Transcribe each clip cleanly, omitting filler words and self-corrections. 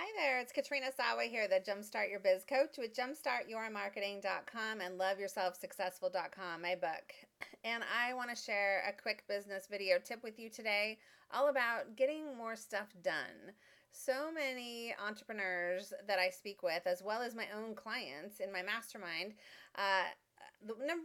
Hi there, it's Katrina Sawa here, the Jumpstart Your Biz Coach with jumpstartyourmarketing.com and loveyourselfsuccessful.com, my book. And I want to share a quick business video tip with you today, all about getting more stuff done. So many entrepreneurs that I speak with, as well as my own clients in my mastermind,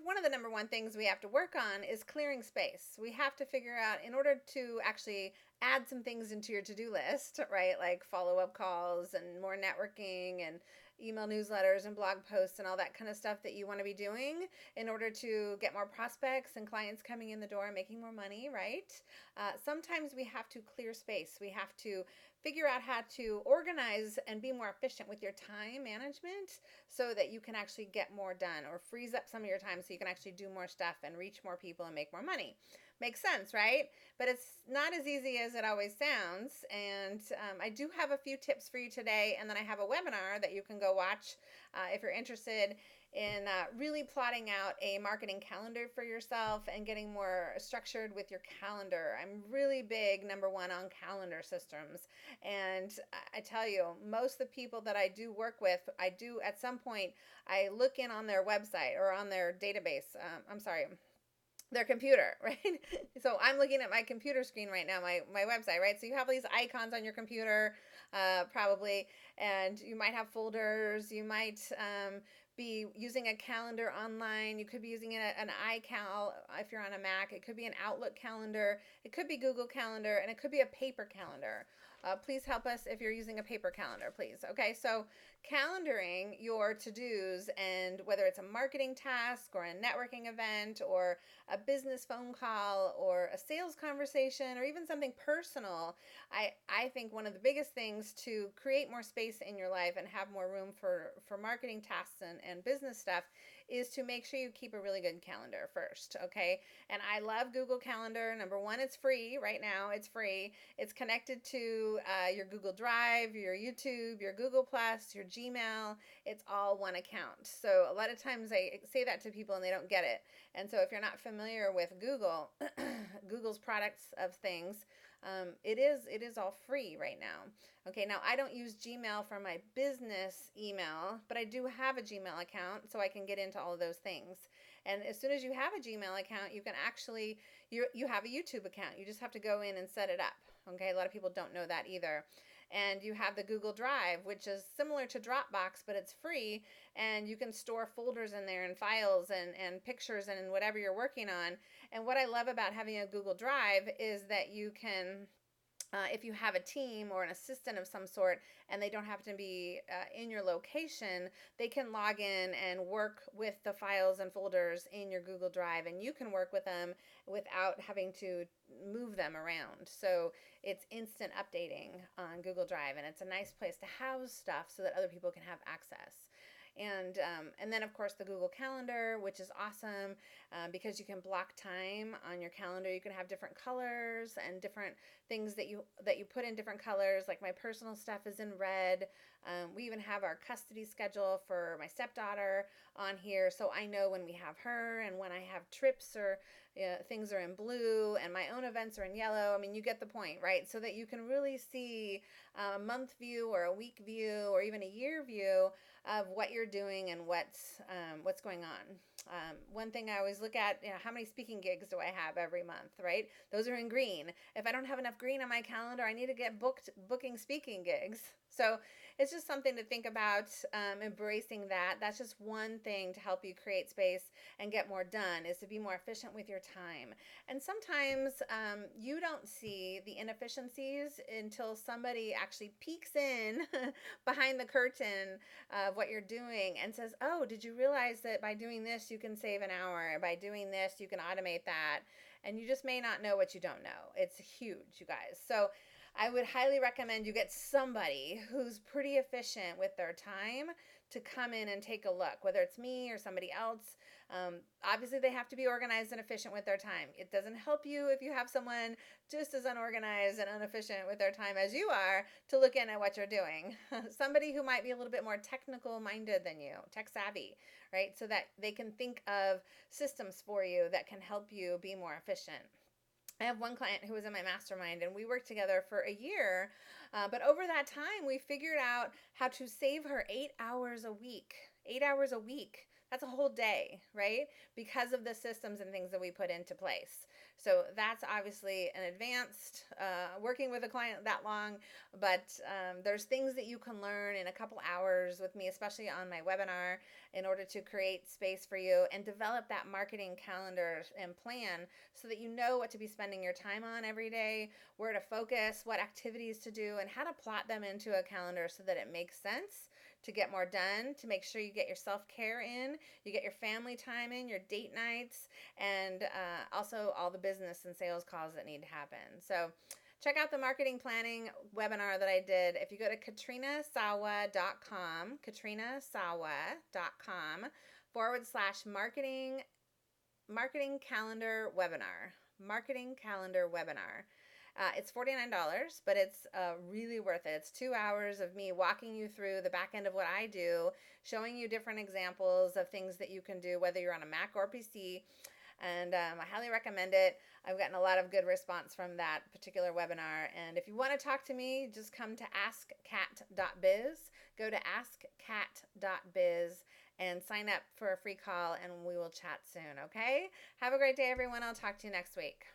one of the number one things we have to work on is clearing space. We have to figure out, in order to actually add some things into your to-do list, right? Like follow-up calls and more networking and email newsletters and blog posts and all that kind of stuff that you want to be doing in order to get more prospects and clients coming in the door and making more money, right? Sometimes we have to clear space. We have to figure out how to organize and be more efficient with your time management so that you can actually get more done, or freeze up some of your time so you can actually do more stuff and reach more people and make more money. Makes sense, right? But it's not as easy as it always sounds. And I do have a few tips for you today. And then I have a webinar that you can go watch if you're interested in really plotting out a marketing calendar for yourself and getting more structured with your calendar. I'm really big, number one, on calendar systems. And I tell you, most of the people that I do work with, I do at some point, I look in on their website or on their database. Their computer, right? So I'm looking at my computer screen right now, my website, right? So you have these icons on your computer, probably, and you might have folders. You might be using a calendar online. You could be using an iCal if you're on a Mac. It could be an Outlook calendar. It could be Google Calendar, and it could be a paper calendar. Please help us if you're using a paper calendar, please. Okay, so calendaring your to-dos, and whether it's a marketing task or a networking event or a business phone call or a sales conversation or even something personal, I think one of the biggest things to create more space in your life and have more room for marketing tasks and business stuff is to make sure you keep a really good calendar first, okay? And I love Google Calendar. Number one, it's free right now. It's free. It's connected to your Google Drive, your YouTube, your Google Plus, your Gmail. It's all one account. So a lot of times I say that to people and they don't get it. And so if you're not familiar with Google, Google's products of things, it is all free right now. Okay, now I don't use Gmail for my business email, but I do have a Gmail account, so I can get into all of those things. And as soon as you have a Gmail account, you can actually, you have a YouTube account. You just have to go in and set it up. Okay, a lot of people don't know that either. And you have the Google Drive, which is similar to Dropbox, but it's free, and you can store folders in there and files and pictures and whatever you're working on. And what I love about having a Google Drive is that you can, if you have a team or an assistant of some sort and they don't have to be in your location, they can log in and work with the files and folders in your Google Drive, and you can work with them without having to move them around. So it's instant updating on Google Drive, and it's a nice place to house stuff so that other people can have access. And then of course the Google Calendar, which is awesome because you can block time on your calendar. You can have different colors and different things that you put in different colors. Like my personal stuff is in red. We even have our custody schedule for my stepdaughter on here, so I know when we have her, and when I have trips or things are in blue, and my own events are in yellow. I mean, you get the point, right? So that you can really see a month view or a week view or even a year view of what you're doing and what's going on. One thing I always look at, how many speaking gigs do I have every month, right? Those are in green. If I don't have enough green on my calendar, I need to get booking speaking gigs. So it's just something to think about, embracing that. That's just one thing to help you create space and get more done, is to be more efficient with your time. And sometimes you don't see the inefficiencies until somebody actually peeks in behind the curtain of what you're doing and says, oh, did you realize that by doing this you can save an hour? By doing this you can automate that. And you just may not know what you don't know. It's huge, you guys. So I would highly recommend you get somebody who's pretty efficient with their time to come in and take a look, whether it's me or somebody else. Obviously, they have to be organized and efficient with their time. It doesn't help you if you have someone just as unorganized and inefficient with their time as you are to look in at what you're doing. Somebody who might be a little bit more technical minded than you, tech savvy, right? So that they can think of systems for you that can help you be more efficient. I have one client who was in my mastermind, and we worked together for a year. But over that time, we figured out how to save her 8 hours a week. 8 hours a week. That's a whole day, right? Because of the systems and things that we put into place. So that's obviously an advanced working with a client that long, but there's things that you can learn in a couple hours with me, especially on my webinar, in order to create space for you and develop that marketing calendar and plan so that you know what to be spending your time on every day, where to focus, what activities to do, and how to plot them into a calendar so that it makes sense to get more done, to make sure you get your self-care in, you get your family time in, your date nights, and also all the business and sales calls that need to happen. So check out the marketing planning webinar that I did. If you go to katrinasawa.com, katrinasawa.com/marketing calendar webinar. Marketing calendar webinar. It's $49, but it's really worth it. It's 2 hours of me walking you through the back end of what I do, showing you different examples of things that you can do, whether you're on a Mac or PC. And I highly recommend it. I've gotten a lot of good response from that particular webinar. And if you want to talk to me, just come to askkat.biz. Go to askkat.biz and sign up for a free call, and we will chat soon, okay? Have a great day, everyone. I'll talk to you next week.